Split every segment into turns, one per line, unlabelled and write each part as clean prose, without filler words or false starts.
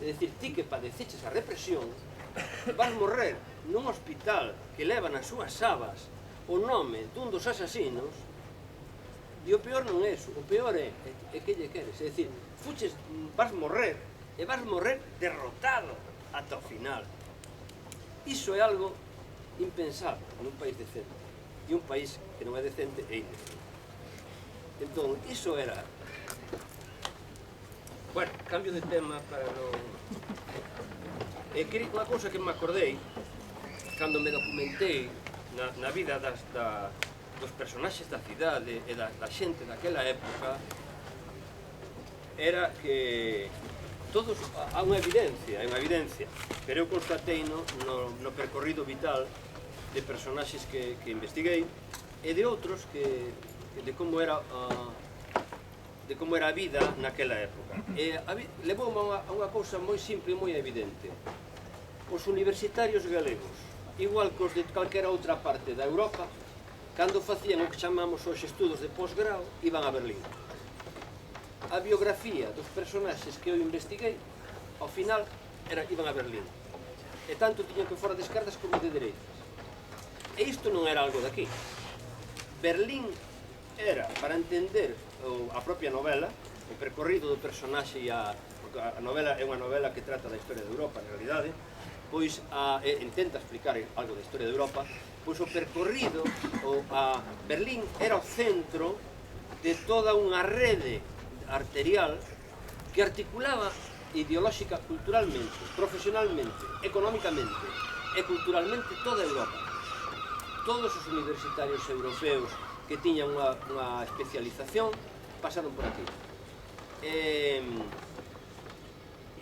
É dicir, ti que padeceches a represión, vas morrer nun hospital que leva nas súas sabas o nome dun dos asasinos, e o peor non é eso, o peor é que lle queres, é dicir, vas morrer, e vas morrer derrotado ata o final. Iso é algo impensable nun país decente, e un país que non é decente é indecente. Entón, iso era... Bueno, cambio de tema para non... Quería unha cousa que me acordei cando me documentei na vida dos personaxes da cidade e da xente daquela época, era que todos, há unha evidencia, pero eu constatei no percorrido vital de personaxes que investiguei e de outros de como era a vida naquela época. Levoume a unha cousa moi simple e moi evidente. Os universitarios galegos, igual que os de calquera outra parte da Europa, cando facían o que chamamos os estudos de posgrao, iban a Berlín. A biografía dos personaxes que eu investiguei, ao final, iban a Berlín. E tanto tiñan que fora de esquerdas como de dereitas. E isto non era algo daqui. Berlín era, para entender a propia novela, o percorrido do personaxe e porque a novela é unha novela que trata da historia de Europa, en realidade, pois intenta explicar algo da historia de Europa, pois o percorrido a Berlín era o centro de toda unha rede arterial que articulaba ideolóxica, culturalmente, profesionalmente, económicamente e culturalmente toda Europa. Todos os universitarios europeos que tiñan unha especialización pasaron por aquí.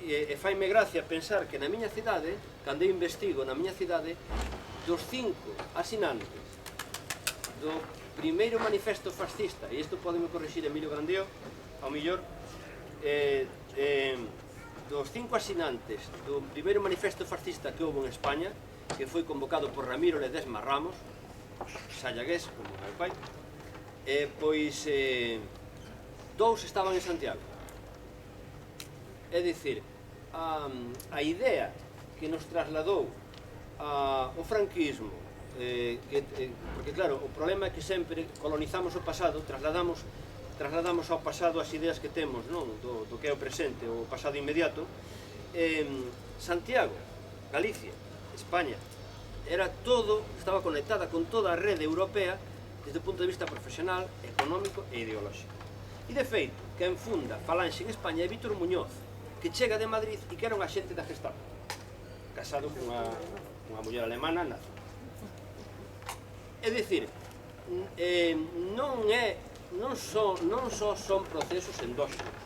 E faime gracia pensar que na miña cidade, cando eu investigo na miña cidade, dos 5 asinantes do primeiro manifesto fascista, e isto podeme corrixir Emilio Grandeo, ao millor, dos 5 asinantes do primeiro manifesto fascista que houve en España, que foi convocado por Ramiro Ledesma Ramos, sallagués, como meu pai, pois 2 estaban en Santiago. É dicir, a idea que nos trasladou o franquismo, porque claro, o problema é que sempre colonizamos o pasado, trasladamos ao pasado as ideas que temos do que é o presente, o pasado inmediato. Santiago, Galicia, España, estaba conectada con toda a rede europea desde o punto de vista profesional, económico e ideolóxico. E de feito, quen funda Falanxe en España é Vítor Muñoz, que chega de Madrid e que era un axente da Gestapo, casado cunha muller alemana nazi. É dicir, non só son procesos endóxenos.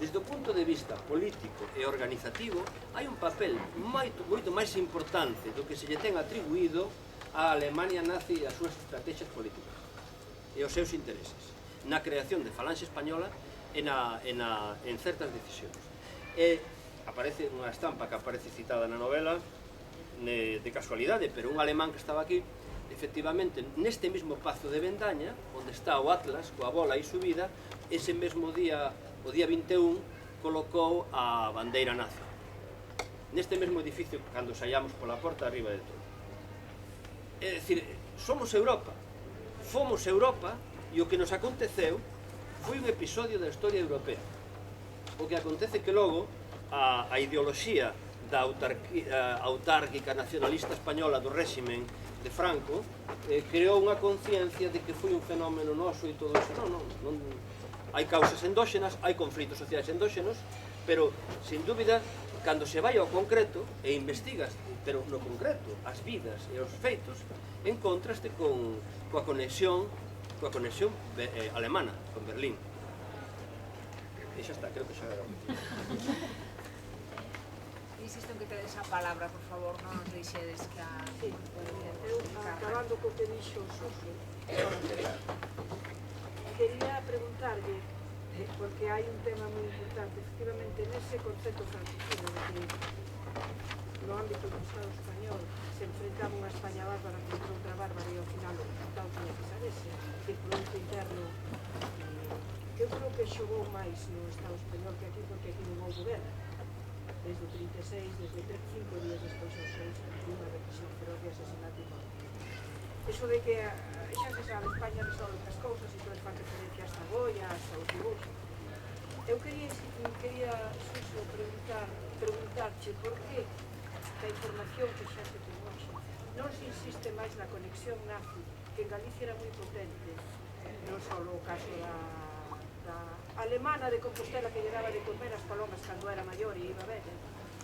Desde o punto de vista político e organizativo, hai un papel moito máis importante do que se lle ten atribuído á Alemania nazi e as súas estrategias políticas e os seus intereses na creación de Falanxe Española e en certas decisións. Aparece unha estampa que aparece citada na novela de casualidade, pero un alemán que estaba aquí, efectivamente, neste mesmo pazo de Vendaña, onde está o Atlas, coa bola aí subida, ese mesmo día, o día 21, colocou a bandeira nazi. Neste mesmo edificio, cando saíamos pola porta, arriba de todo. É dicir, somos Europa, fomos Europa, e o que nos aconteceu foi un episodio da historia europea. O que acontece que logo a ideoloxía da autárquica nacionalista española do réximen de Franco creou unha conciencia de que foi un fenómeno noso e todo iso. Non, hai causas endóxenas, hai conflitos sociais endóxenos, pero, sin dúbida, cando se vai ao concreto e investigas, pero no concreto, as vidas e os feitos, encontraste coa conexión alemana, con Berlín. E xa está, creo que xa era.
Insisto en que tedes a palabra, por favor, non nos deixedes que a...
Eu, acabando co que dixo Suso, quería preguntarlle, porque hai un tema moi importante, efectivamente, nese concepto franquismo, que no ámbito do Estado español se enfrentaba unha España bárbara contra outra bárbara e ao final o resultado tiña que ser ese, que producto interno que eu creo que xogou máis no Estado español que aquí, porque aquí non houve guerra. desde 36, desde 5 días despois aos 6, unha represión feroz e asesinato e morte. Eso de que xa se sabe, España resolve as cousas e todos fan referencia ás tabollas, aos dibujos. Eu quería Suso, preguntarche por que a información que xa se ten hoxe non se insiste máis na conexión nazi, que en Galicia era moi potente, non só o caso da alemana de Compostela que lle daba de comer as palomas cando era maior e iba bella,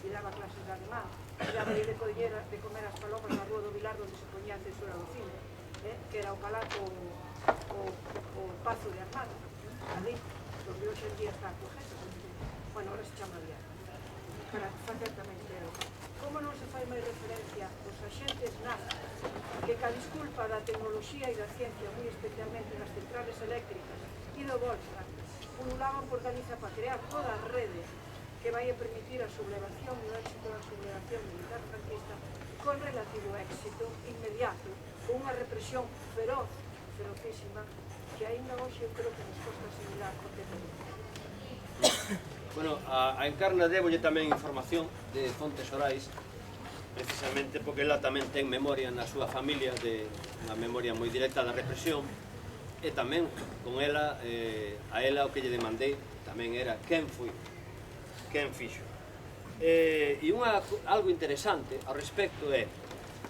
e daba clases de alemán, e daba de comer as palomas na rúa do Vilar onde se poñía a censura do cine, que era o Calaco o Pazo de Armada, ali, donde hoxe en día está a Cogesa, bueno, ahora se chama Viar, para facer tamén creo. Como non se fai máis referencia aos agentes nazis que ca disculpa da tecnoloxía e da ciencia, moi especialmente nas centrales eléctricas e do Wolfram, pululaban por Galiza para crear toda a rede que vai a permitir a sublevación e o éxito da sublevación militar franquista con relativo éxito inmediato, con unha represión feroz, ferocísima, que aínda hoxe eu creo que nos costa asimilar o tempo.
Bueno, a Encarna débolle tamén información de fontes orais, precisamente porque ela tamén ten memoria na súa familia, unha memoria moi directa da represión, e tamén con ela, a ela o que lle demandei tamén era quen foi, quen fixo. E algo interesante ao respecto é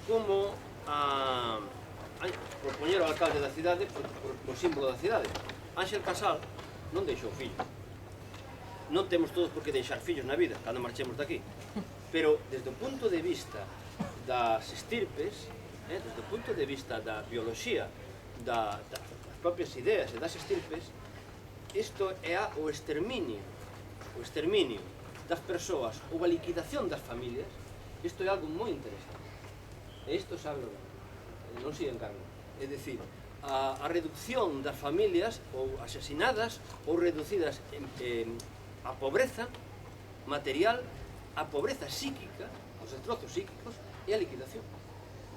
como por poñer o alcalde da cidade, por símbolo da cidade, Ángel Casal non deixou fillo. Non temos todos por que deixar fillos na vida cando marchemos daqui, pero desde o punto de vista das estirpes, desde o punto de vista da bioloxía, das propias ideas e das estirpes, isto é o exterminio das persoas ou a liquidación das familias. Isto é algo moi interesante, e isto sabe non se encarna, é dicir, a reducción das familias ou asesinadas ou reducidas a pobreza material, a pobreza psíquica, aos destrozos psíquicos e a liquidación.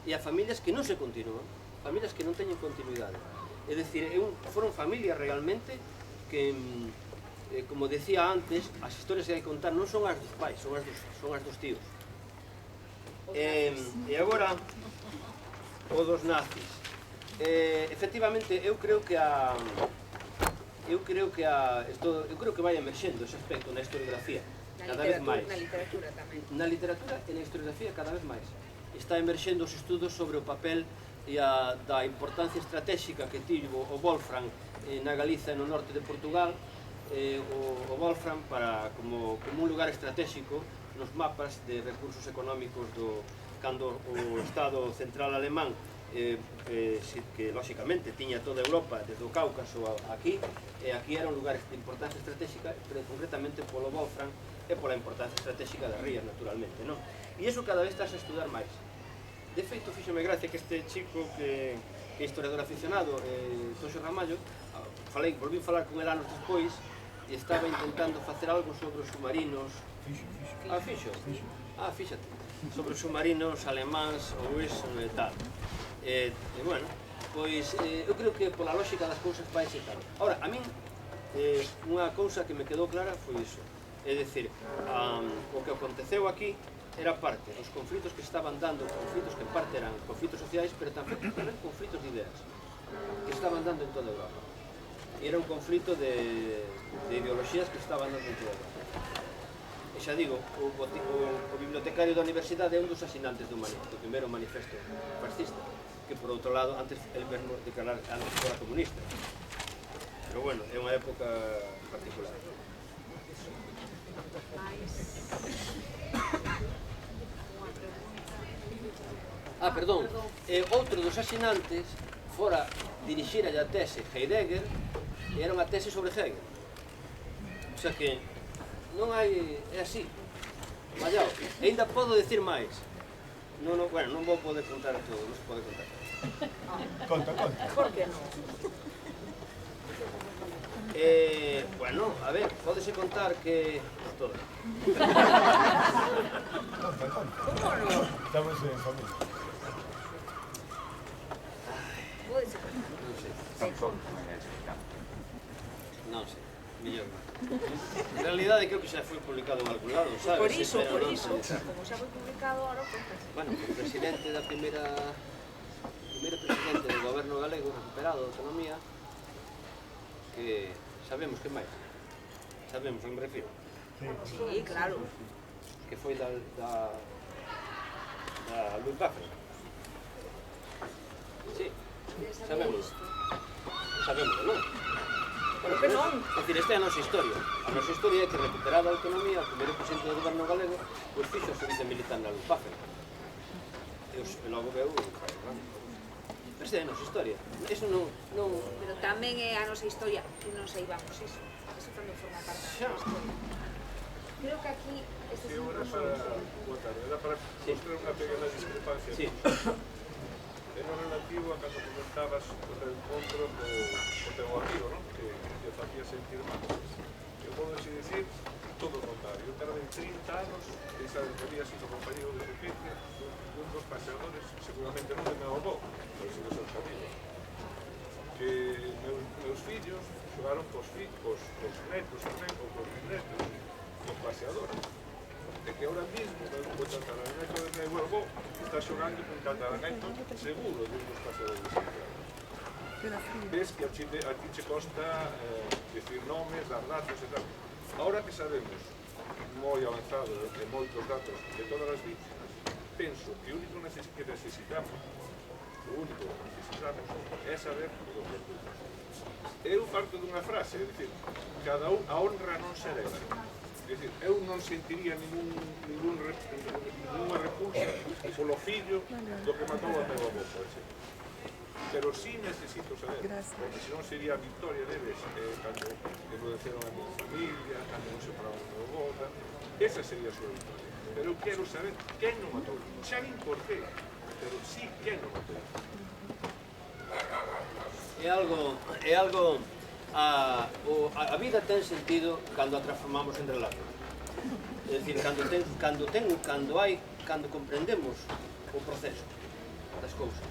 E a familias que non se continúan, familias que non teñen continuidade. É dicir, foron familias realmente que, como decía antes, as historias que hai que contar non son as dos pais, son as dos tíos. E agora, o dos nazis. Efectivamente, eu creo que vai emerxendo ese aspecto na historiografía cada vez máis.
Na literatura tamén.
Na literatura e na historiografía cada vez máis. Está emerxendo os estudos sobre o papel e da importancia estratégica que tivo o Wolfram na Galiza e no norte de Portugal, o Wolfram como un lugar estratégico nos mapas de recursos económicos cando o Estado central alemán que lóxicamente tiña toda Europa desde o Cáucaso aquí, e aquí era un lugar de importancia estratégica, pero concretamente polo Wolfram e pola importancia estratégica das rías, naturalmente, non? E iso cada vez estás a estudar máis. De feito, fíxome gracia que este chico que é historiador aficionado, Toxo Ramallo, volví a falar con el anos despois e estaba intentando facer algo sobre os submarinos. Fixo? Fíxate, sobre os submarinos alemáns ou iso e tal. E, bueno, pois, eu creo que pola lógica das cousas vai ser tal. Ora, a min, unha cousa que me quedou clara foi iso. É dicir, o que aconteceu aquí era parte dos conflitos que estaban dando, conflitos que en parte eran conflitos sociais, pero tamén conflitos de ideas, que estaban dando en toda Europa. E era un conflito de ideoloxías que estaban dando en toda Europa. E xa digo, o bibliotecario da universidade é un dos asinantes do primeiro manifesto fascista, que por outro lado, antes el mesmo declarar antes fora comunista. Pero bueno, é unha época particular. Perdón, outro dos asinantes fora dirixir a tese Heidegger, e era unha tese sobre Hegel. O sea que non hai, é así, mallao. E ainda podo decir máis. Bueno, non vou poder contar todo, non se pode contar.
Conta.
Por que non?
Bueno, a ver, pódese contar que... todo.
Conta.
Como non?
Estamos en familia.
Pódese contar.
Non sei, mellor non. En realidade verdade creo que xa foi publicado en algún lado, sabes?
Por iso,
Pero non
como
sei.
xa foi publicado, ahora contas.
Bueno, o presidente da primeiro presidente do goberno galego recuperado da autonomía, que sabemos que máis, sabemos, me refiro,
Sí, claro.
que foi da Luftwaffe. Sí, sabemos, non? Bueno,
Que non?
É dicir, esta é a nosa historia. A nosa historia é que recuperada a autonomía, o primeiro presidente do goberno galego, pois fixo o servicio militar na Luftwaffe. E logo veu, esta é a nosa historia. Eso non...
Pero tamén é a nosa historia que non saibamos iso. Eso tamén forma parte da nosa historia. Creo que aquí este
Sí, era para... Boa tarde, era para mostrar unha pequena discrepancia.
Sí.
É no relativo a cando comentabas o reencontro co teu amigo, non? Que te facía sentir mal. Eu podo dicir todo o contrario. Eu tardei 30 anos e sabes que había sido compañero de pequeño dun dos paseadores, seguramente non de meu avó, pero si dos seus amigos. Que meus fillos xogaron cos netos tamén, ou cos bisnetos, cos paseadores. E que ahora mismo o tataraneto de meu avó está xogando con tataraneto seguro de un dos paseadores. Ves que a ti che costa decir nomes, dar datos e tal. Ahora que sabemos moi avanzado e moitos datos de todas as víctimas, penso que o único que necesitamos é saber o que oculta. Eu parto dunha frase, é dicir, cada un, a honra non se hereda. É dicir, eu non sentiría ninguna repulsa polo fillo do que matou a meu avó, por exemplo. Pero sí necesito saber, porque senón sería a victoria deles cando enrodearon a minha familia, cando non se paraban a meu avó, esa sería a súa victoria. Pero eu quero saber quen non matou, xa nin por qué, pero sí quen non matou.
É algo a vida ten sentido cando a transformamos en relato. É dicir, cando comprendemos o proceso das cousas.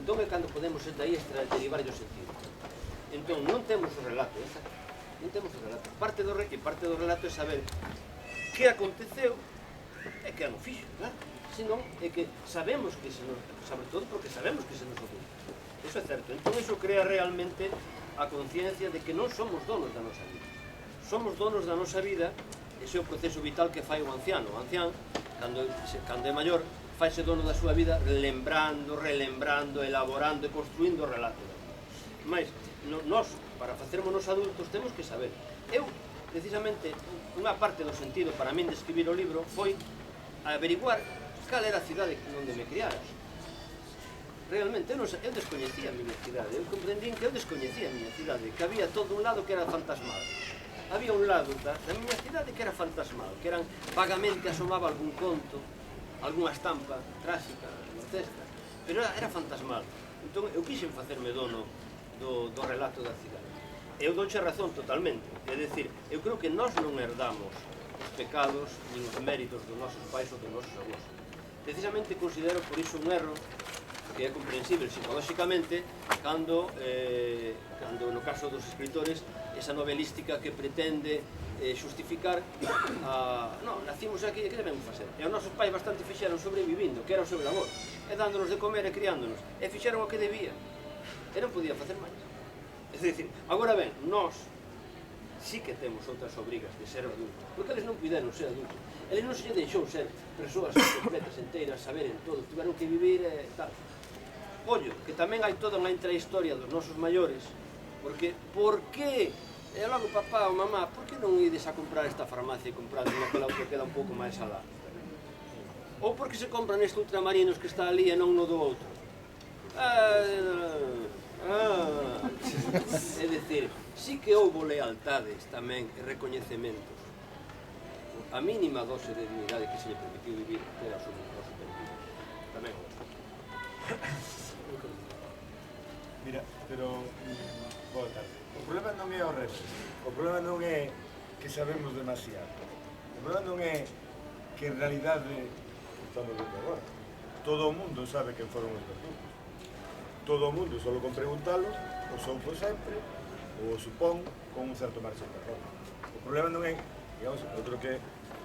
Entón é cando podemos daí derivar o sentido. Entón non temos o relato, non temos o relato. Parte do relato é saber que aconteceu e que non fixo, claro. Senón é que sabemos que se nos, sobre todo porque sabemos que se nos oculta. Eso é certo. Entón iso crea realmente a conciencia de que non somos donos da nosa vida. Somos donos da nosa vida, ese é o proceso vital que fai o anciano. O ancián, cando é maior, faise dono da súa vida lembrando, relembrando, elaborando e construindo o relato. Mais, nós, para facermonos adultos, temos que saber. Eu, precisamente, unha parte do sentido para min de escribir o libro foi averiguar cal era a cidade onde me criara. Realmente, eu descoñecía a miña cidade, eu comprendín que eu descoñecía a miña cidade, que había todo un lado que era fantasmal. Había un lado da miña cidade que era fantasmal, que eran vagamente asomaba algún conto, algunha estampa tráxica, grotesca, pero era fantasmal. Entón, eu quixen facerme dono do relato da cidade. Eu douche razón totalmente, é dicir, eu creo que nós non herdamos os pecados nin os méritos dos nosos pais ou dos nosos avós. Precisamente considero por iso un erro que é comprensible psicolóxicamente cando no caso dos escritores esa novelística que pretende xustificar nacimos aquí, que debemos facer? E os nosos pais bastante fixeron sobrevivindo, que era o seu labor, e dándonos de comer e criándonos, e fixeron o que debían, e non podían facer máis. É dicir, agora ben, nós sí que temos outras obrigas de ser adultos, porque eles non puderon ser adultos, eles non se lle deixou ser persoas completas, enteiras, saberen todo, tiveron que vivir e tal. Ollo, que tamén hai toda unha intrahistoria dos nosos maiores, porque, por que? E logo, papá ou mamá, por que non ides a comprar esta farmacia e comprar aquela outra que queda un pouco máis alá? Ou por que se compran estes ultramarinos que está ali e non no do outro? É dicir, sí que houbo lealtades tamén e recoñecementos. A mínima dose de dignidade que se lle permitiu vivir era o seu permitido. Tamén.
Mira, pero... boa tarde. O problema non é o resto. O problema non é que sabemos demasiado. O problema non é que en realidade, estamos vendo agora, todo o mundo sabe quen foron os verdugos. Todo o mundo, só con preguntalo, o son por sempre, ou o supón con un certo marxen de error. O problema non é digamos, eu creo que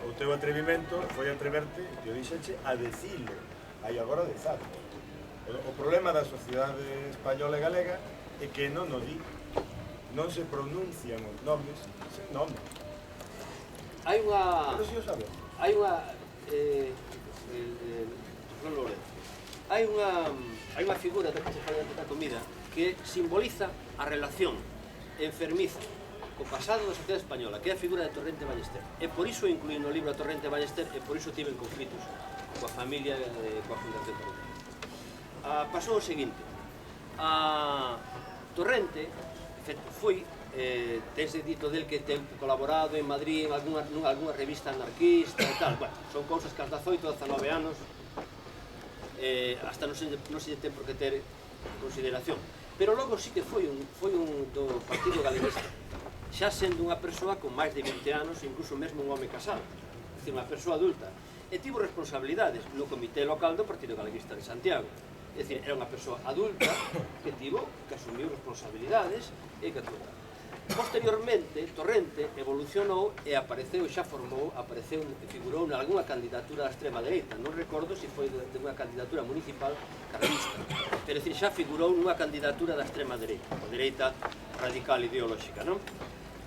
o teu atrevimento foi atreverte, que o dixeche, a decilo, aí agora dezado. O problema da sociedade española e galega é que non o di, non se pronuncian os nomes sen nome.
Hai unha...
Pero si o sabemos.
Hai unha... Hai unha figura que se fala da comida que simboliza a relación enfermiza co pasado da sociedade española, que é a figura de Torrente Ballester. E por iso incluí no libro a Torrente Ballester e por iso tiven conflitos coa familia e coa Fundación Torrente. Pasou o seguinte, a Torrente foi, tense dito del que ten colaborado en Madrid en algunha revista anarquista e tal, bueno, son cousas que hasta 18, 19 anos hasta non se lle ten por que ter consideración, pero logo sí que foi un do Partido Galeguista, xa sendo unha persoa con máis de 20 anos, incluso mesmo un home casado, é dicir, unha persoa adulta, e tivo responsabilidades no comité local do Partido Galeguista de Santiago. É dicir, era unha persoa adulta que asumiu responsabilidades e que actuou. Posteriormente, Torrente evolucionou e apareceu, figurou en algunha candidatura da extrema dereita. Non recordo se foi de unha candidatura municipal carlista, pero dicir, xa figurou nunha candidatura da extrema dereita, a dereita radical ideolóxica, non?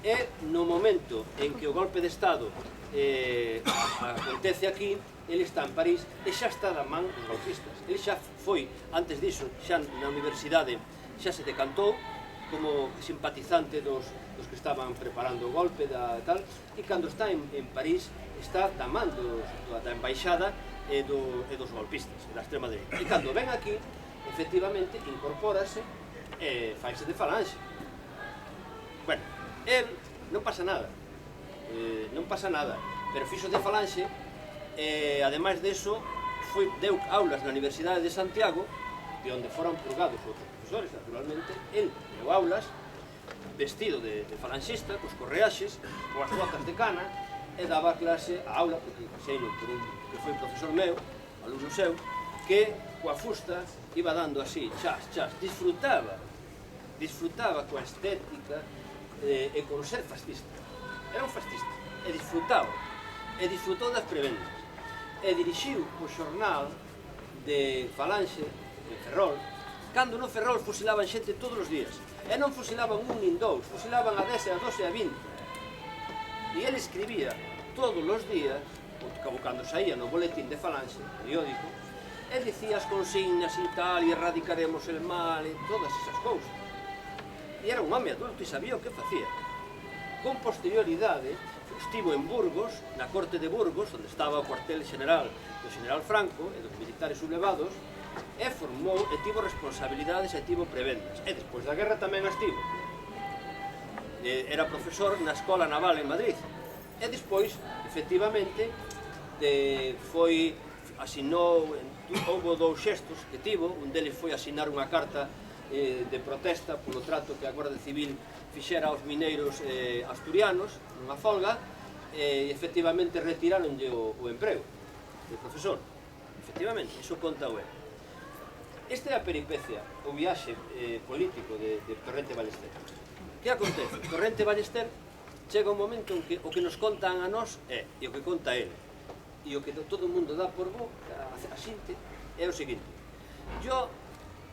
E no momento en que o golpe de Estado acontece aquí, ele está en París e xa está da man dos golpistas. Ele xa foi, antes diso, xa na universidade, xa se decantou como simpatizante dos que estaban preparando o golpe da tal, e cando está en París está da man da embaixada e dos golpistas, da extrema dereita. E cando ven aquí, efectivamente, incorpórase e faise de falanxe. Bueno, el non pasa nada, pero fixo de falanxe e, ademais deso, deu aulas na Universidade de Santiago, de onde foron purgados outros profesores, naturalmente. El deu aulas vestido de falanxista, cos correaxes, coas botas de cana, e daba clase a aula, porque xeino por un que foi profesor meu, alumno seu, que coa fusta iba dando así, chas, disfrutaba coa estética e con ser fascista. Era un fascista, e disfrutou das prebendas, e dirixiu o xornal de falanxe en Ferrol, cando no Ferrol fusilaban xente todos os días, e non fusilaban un nin dous, fusilaban a 10, a 12 e a 20. E ele escribía todos os días, como cando saía no boletín de falanxe, periódico, e dicía as consignas e tal, e erradicaremos el mal, e todas esas cousas. E era un home adulto e sabía o que facía. Con posterioridade, estivo en Burgos, na corte de Burgos, onde estaba o cuartel general do general Franco e dos militares sublevados, e formou e tivo responsabilidades e tivo prebendas. E despois da guerra tamén as tivo. Era profesor na Escola Naval en Madrid. E despois, efectivamente, houve dous xestos que tivo, un deles foi asinar unha carta de protesta polo trato que a Guardia Civil fixera aos mineiros asturianos nunha folga, e efectivamente retiráronlle o emprego de profesor. Efectivamente, iso conta o él. Esta é a peripecia, o viaxe político de Torrente Ballester. Que acontece? Torrente Ballester chega un momento en que o que nos contan a nós e o que conta ele, e o que todo o mundo dá por boca, a xinte, é o seguinte: yo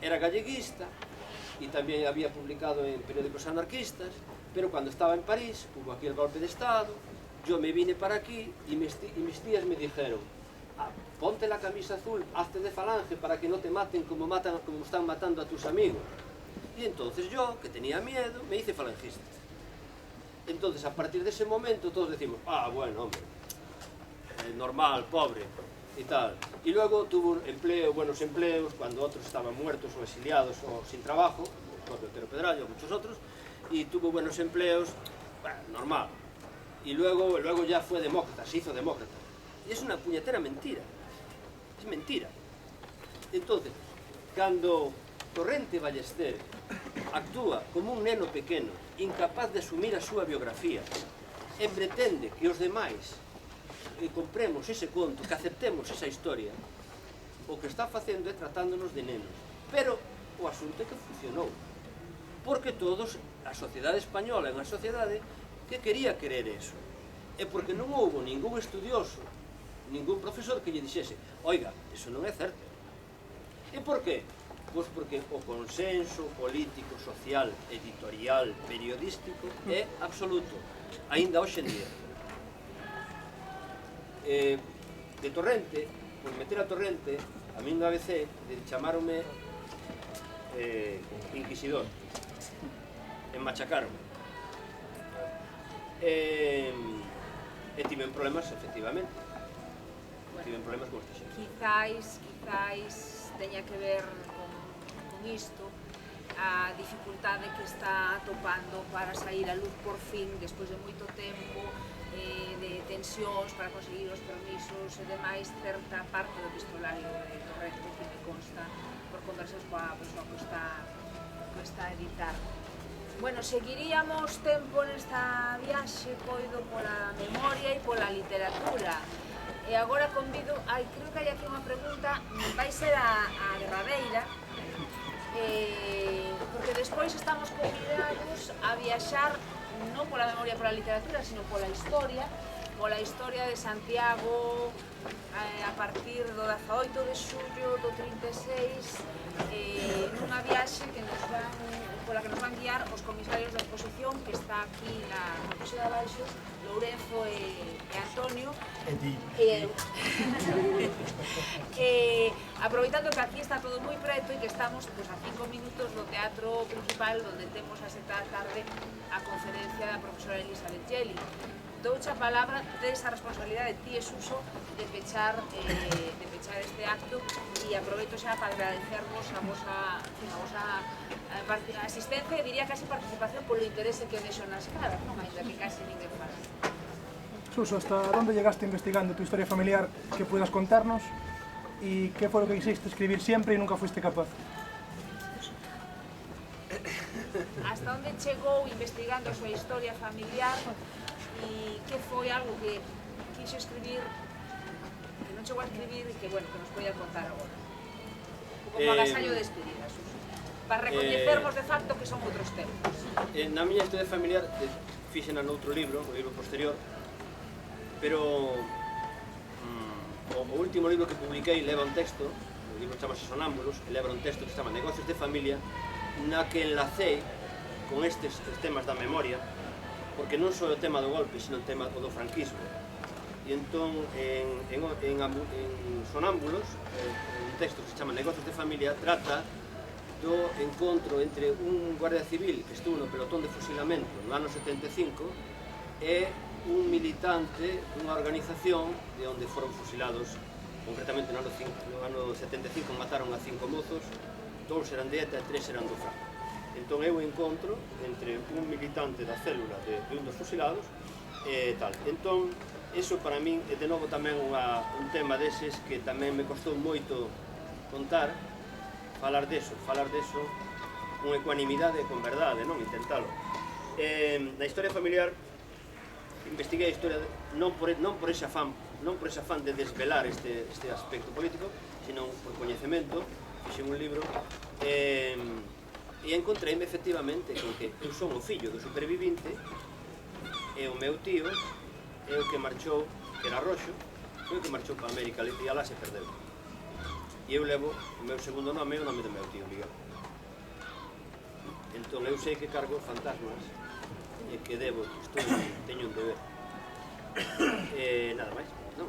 era galleguista e tamén había publicado en periódicos anarquistas, pero cando estaba en París, hubo aquí el golpe de Estado, yo me vine para aquí e mis tías me dijeron: ponte la camisa azul, hazte de falange para que no te maten como están matando a tus amigos. Y entonces yo, que tenía miedo, me hice falangista. Entonces, a partir de ese momento, todos decimos: bueno, hombre, normal, pobre, y tal. Y luego tuvo buenos empleos, cuando otros estaban muertos o exiliados o sin trabajo, el propio Pero Pedrallo, muchos otros, y tuvo buenos empleos, bueno, normal. Y luego ya fue demócrata, se hizo demócrata. Y es una puñetera mentira. Es mentira. Entonces, cando Torrente Ballester actúa como un neno pequeno, incapaz de asumir a súa biografía, e pretende que os demais compremos ese conto, que aceptemos esa historia, o que está facendo é tratándonos de nenos. Pero o asunto é que funcionou. Porque todos, a sociedade española é unha sociedade que quería querer eso. é porque non houbo ningún estudioso, ningún profesor que lle dixese oiga, iso non é certo. E por qué? Pois porque o consenso político, social, editorial, periodístico é absoluto, aínda hoxe en día. De Torrente, por meter a Torrente, a min no ABC chamaronme inquisidor, en machacarme. E tiven problemas, efectivamente. Tiven problemas con esta xente.
Quizáis teña que ver con isto a dificultade que está atopando para sair a luz por fin, despois de moito tempo, de tensións para conseguir os permisos e demais, certa parte do epistolario de Torrente que me consta por conversas coa persoa que está a editar. Bueno, seguiríamos tempo nesta viaxe, coido, pola memoria e pola literatura. E agora convido, creo que hai aquí unha pregunta, vai ser a derradeira, porque despois estamos convidados a viaxar non pola memoria e pola literatura, sino pola historia de Santiago a partir do 18 de xullo do 36, nunha viaxe pola que nos van guiar os comisarios da exposición que está aquí na piso de abaixo, Lourenzo e Antonio. Aproveitando que aquí está todo moi preto e que estamos a 5 minutos do teatro principal onde temos a seta da tarde a conferencia da profesora Elizabeth Jelly. Douche a palabra desa responsabilidade de ti e Suso de pechar este acto e aproveito xa para agradecervos a vosa asistencia e diría casi participación polo interese que deixo nas caras, non? Ainda que casi ninguén fala.
Suso, ¿hasta dónde llegaste investigando tu historia familiar que puedas contarnos? ¿Y qué fue lo que quisiste escribir siempre y nunca fuiste capaz?
Hasta onde chegou investigando a súa historia familiar e que foi algo que quixo escribir, que non chegou a escribir e que, bueno, que nos podía contar agora. Como agasallo de despedida, Suso. Para recoñecermos de facto que son outros tempos.
Na miña historia familiar, fixena noutro libro, o libro posterior, pero o último libro que publiquei leva un texto, o libro chamase Sonámbulos, e leva un texto que se chama Negocios de Familia, na que enlacei con estes temas da memoria, porque non só o tema do golpe, sino o tema do franquismo. E entón, en Sonámbulos, un texto que se chama Negocios de Familia, trata do encontro entre un guardia civil que estuvo no pelotón de fusilamento no ano 75 e un militante dunha organización de onde foron fusilados, concretamente no ano 75 mataron a 5 mozos, 2 eran de ETA e 3 eran do Franco. Entón eu encontro entre un militante da célula de un dos fusilados e tal. Entón, iso para min é de novo tamén un tema deses que tamén me costou moito contar, falar deso con ecuanimidade e con verdade, non? Intentalo. Na historia familiar investiguei a historia non por ese afán de desvelar este aspecto político, sino por coñecemento. Fixen un libro e encontreime efectivamente con que eu son o fillo do supervivinte e o meu tío é o que marchou, que era Roxo, foi o que marchou para América e alá se perdeu. E eu levo o meu segundo nome e o nome do meu tío, Miguel. Entón eu sei que cargo fantasmas e que teño un deber. Nada máis, non?